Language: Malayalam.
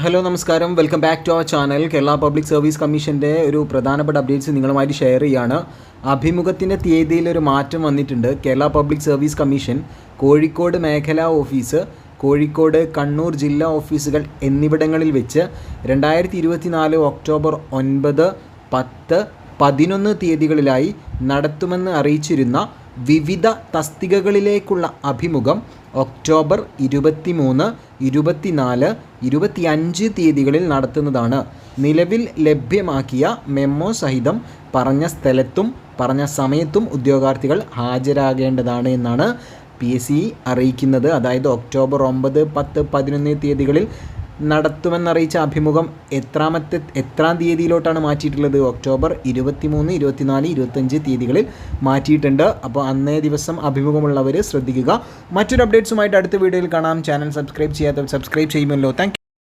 ഹലോ നമസ്കാരം, welcome back to our channel. Kerala public service കമ്മീഷൻ്റെ ഒരു പ്രധാനപ്പെട്ട അപ്ഡേറ്റ്സ് നിങ്ങളുമായിട്ട് ഷെയർ ചെയ്യുകയാണ്. അഭിമുഖത്തിൻ്റെ തീയതിയിൽ ഒരു മാറ്റം വന്നിട്ടുണ്ട്. Kerala public service commission Kozhikode മേഖലാ ഓഫീസ്, കോഴിക്കോട്, കണ്ണൂർ ജില്ലാ ഓഫീസുകൾ എന്നിവിടങ്ങളിൽ വെച്ച് 2024 ഒക്ടോബർ 9, 10, 11 തീയതികളിലായി നടത്തുമെന്ന് അറിയിച്ചിരുന്ന വിവിധ തസ്തികകളിലേക്കുള്ള അഭിമുഖം ഒക്ടോബർ 23, 24, 25 തീയതികളിൽ നടത്തുന്നതാണ്. നിലവിൽ ലഭ്യമാക്കിയ മെമ്മോ സഹിതം പറഞ്ഞ സ്ഥലത്തും പറഞ്ഞ സമയത്തും ഉദ്യോഗാർത്ഥികൾ ഹാജരാകേണ്ടതാണ് എന്നാണ് PSE അറിയിക്കുന്നത്. അതായത് ഒക്ടോബർ 9, 10, 11 തീയതികളിൽ നടത്തുമെന്നറിയിച്ച അഭിമുഖം എത്രാം തീയതിയിലോട്ടാണ് മാറ്റിയിട്ടുള്ളത്? ഒക്ടോബർ 23, 24, 25 തീയതികളിൽ മാറ്റിയിട്ടുണ്ട്. അപ്പോൾ അന്നേ ദിവസം അഭിമുഖമുള്ളവർ ശ്രദ്ധിക്കുക. മറ്റൊരു അപ്ഡേറ്റ്സുമായിട്ട് അടുത്ത വീഡിയോയിൽ കാണാം. ചാനൽ സബ്സ്ക്രൈബ് ചെയ്യാത്തവർ സബ്സ്ക്രൈബ് ചെയ്യുമല്ലോ. താങ്ക്